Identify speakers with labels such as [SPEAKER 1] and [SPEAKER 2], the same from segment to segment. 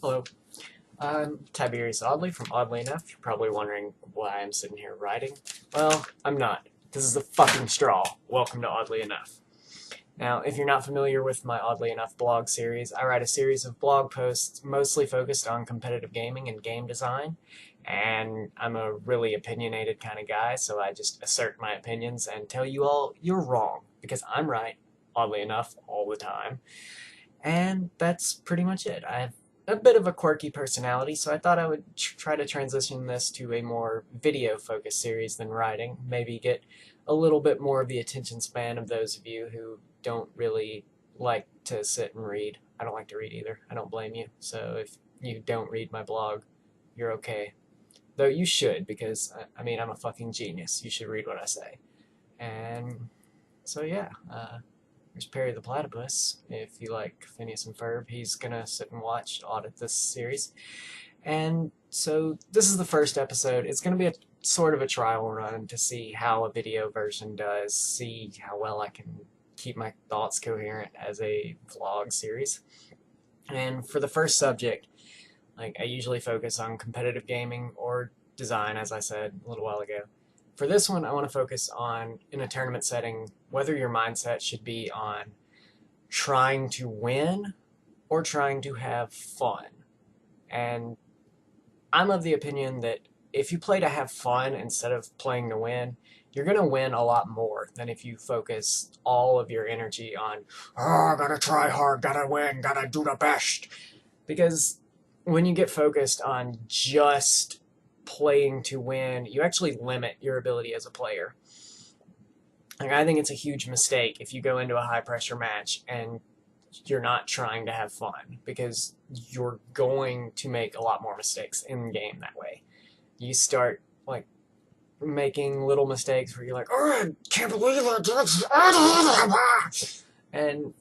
[SPEAKER 1] Hello, I'm TiberiusAudley from Oddly Enough. You're probably wondering why I'm sitting here writing. Well, I'm not. This is a fucking straw. Welcome to Oddly Enough. Now, if you're not familiar with my Oddly Enough blog series, I write a series of blog posts mostly focused on competitive gaming and game design. And I'm a really opinionated kind of guy, so I just assert my opinions and tell you all you're wrong, because I'm right, oddly enough, all the time. And that's pretty much it. I have a bit of a quirky personality, so I thought I would try to transition this to a more video-focused series than writing. Maybe get a little bit more of the attention span of those of you who don't really like to sit and read. I don't like to read either. I don't blame you. So if you don't read my blog, you're okay. Though you should, because, I mean, I'm a fucking genius. You should read what I say. And so yeah, there's Perry the Platypus. If you like Phineas and Ferb, he's gonna sit and audit this series. And so this is the first episode. It's gonna be a sort of a trial run to see how a video version does, see how well I can keep my thoughts coherent as a vlog series. And for the first subject, like I usually focus on competitive gaming or design, as I said a little while ago. For this one, I want to focus on, in a tournament setting, whether your mindset should be on trying to win or trying to have fun. And I'm of the opinion that if you play to have fun instead of playing to win, you're going to win a lot more than if you focus all of your energy on, oh, gotta try hard, gotta win, gotta do the best. Because when you get focused on just playing to win, you actually limit your ability as a player. Like, I think it's a huge mistake if you go into a high-pressure match and you're not trying to have fun, because you're going to make a lot more mistakes in the game that way. You start, like, making little mistakes where you're like, oh, I can't believe I did. And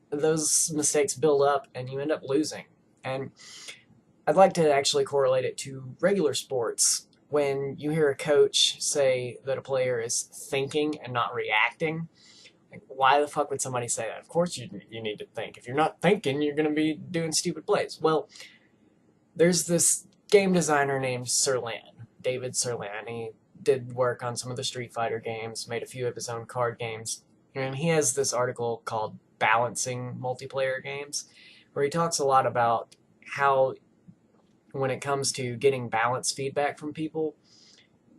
[SPEAKER 1] those mistakes build up and you end up losing. And I'd like to actually correlate it to regular sports. When you hear a coach say that a player is thinking and not reacting, like, why the fuck would somebody say that? Of course you need to think. If you're not thinking, you're going to be doing stupid plays. Well, there's this game designer named Serlan, David Serlan. He did work on some of the Street Fighter games, made a few of his own card games, and he has this article called Balancing Multiplayer Games, where he talks a lot about how, when it comes to getting balanced feedback from people,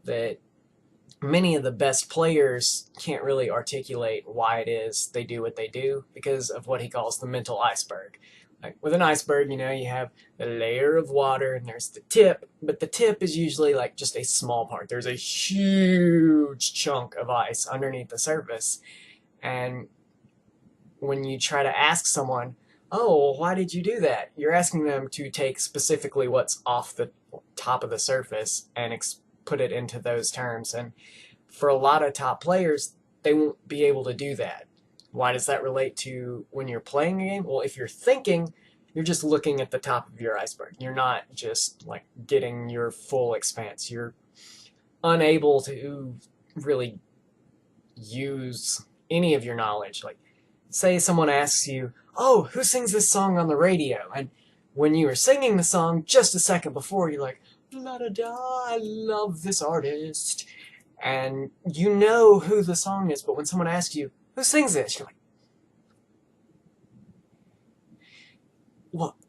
[SPEAKER 1] that many of the best players can't really articulate why it is they do what they do because of what he calls the mental iceberg. Like with an iceberg, you have the layer of water and there's the tip, but the tip is usually like just a small part. There's a huge chunk of ice underneath the surface. And when you try to ask someone, oh, well, why did you do that? You're asking them to take specifically what's off the top of the surface and put it into those terms. And for a lot of top players, they won't be able to do that. Why does that relate to when you're playing a game? Well, if you're thinking, you're just looking at the top of your iceberg. You're not just like getting your full expanse. You're unable to really use any of your knowledge. Like, say someone asks you, oh, who sings this song on the radio? And when you were singing the song just a second before, you're like, la da da, I love this artist. And you know who the song is, but when someone asks you, who sings this? You're like,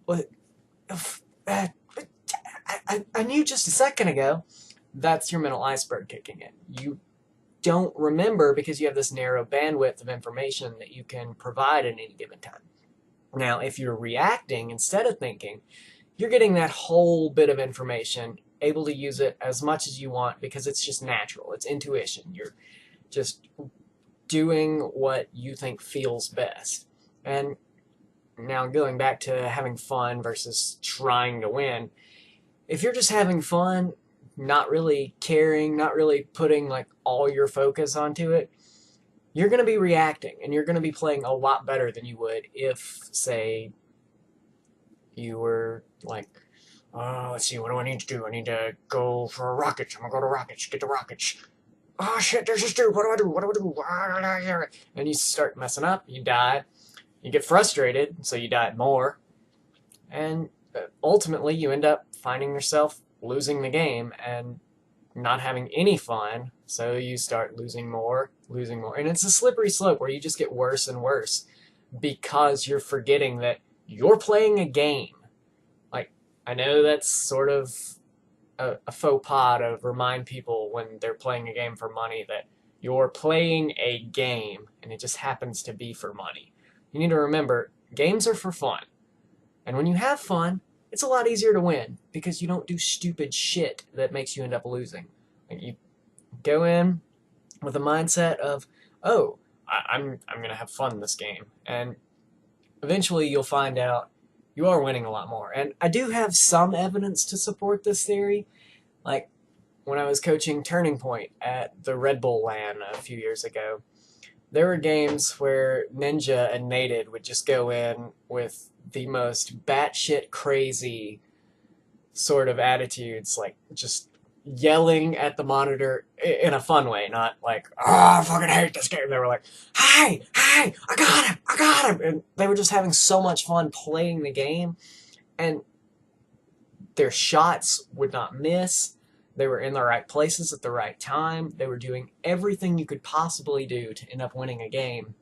[SPEAKER 1] what? I knew just a second ago. That's your mental iceberg kicking in. You don't remember because you have this narrow bandwidth of information that you can provide at any given time. Now, if you're reacting instead of thinking, you're getting that whole bit of information, able to use it as much as you want because it's just natural. It's intuition. You're just doing what you think feels best. And now going back to having fun versus trying to win, if you're just having fun, not really caring, not really putting like all your focus onto it, you're going to be reacting and you're going to be playing a lot better than you would if, say, you were like, oh, let's see, what do I need to do? I need to go for a rocket. I'm going to go to rockets, get the rockets. Oh shit, there's this dude, what do I do? What do I do? And you start messing up, you die, you get frustrated, so you die more. And ultimately you end up finding yourself losing the game and not having any fun, so you start losing more, and it's a slippery slope where you just get worse and worse because you're forgetting that you're playing a game. Like, I know that's sort of a faux pas to remind people when they're playing a game for money that you're playing a game and it just happens to be for money. You need to remember, games are for fun. And when you have fun, it's a lot easier to win because you don't do stupid shit that makes you end up losing. Like, you go in with a mindset of, oh, I'm gonna have fun in this game, and eventually you'll find out you are winning a lot more. And I do have some evidence to support this theory. Like, when I was coaching Turning Point at the Red Bull LAN a few years ago, there were games where Ninja and Nated would just go in with the most batshit crazy sort of attitudes, like just yelling at the monitor in a fun way, not like, oh, I fucking hate this game. They were like, hey, I got him. And they were just having so much fun playing the game, and their shots would not miss. They were in the right places at the right time. They were doing everything you could possibly do to end up winning a game.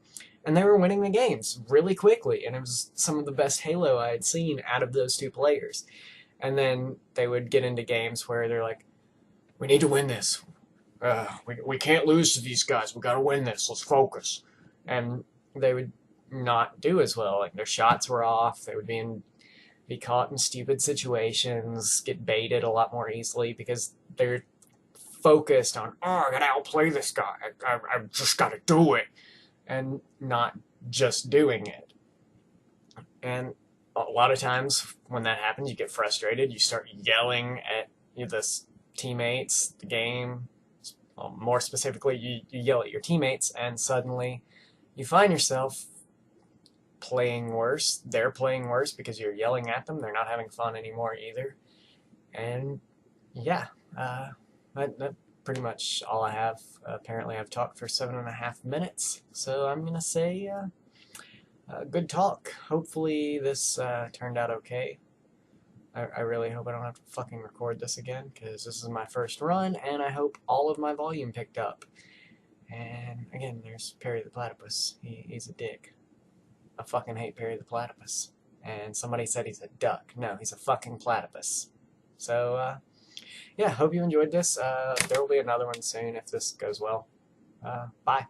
[SPEAKER 1] And they were winning the games really quickly, and it was some of the best Halo I had seen out of those two players. And then they would get into games where they're like, we need to win this. We can't lose to these guys. We gotta win this. Let's focus. And they would not do as well. Like, their shots were off. They would be caught in stupid situations, get baited a lot more easily because they're focused on, oh, I gotta outplay this guy. I just gotta do it. And not just doing it. And a lot of times when that happens, you get frustrated. You start yelling at the teammates, the game. Well, more specifically, you yell at your teammates, and suddenly you find yourself playing worse. They're playing worse because you're yelling at them. They're not having fun anymore either. And yeah, that pretty much all I have. Apparently I've talked for 7.5 minutes, so I'm gonna say good talk. Hopefully this turned out okay. I really hope I don't have to fucking record this again, because this is my first run, and I hope all of my volume picked up. And again, there's Perry the Platypus. He's a dick. I fucking hate Perry the Platypus. And somebody said he's a duck. No, he's a fucking platypus. So, yeah, hope you enjoyed this. There will be another one soon if this goes well. Bye.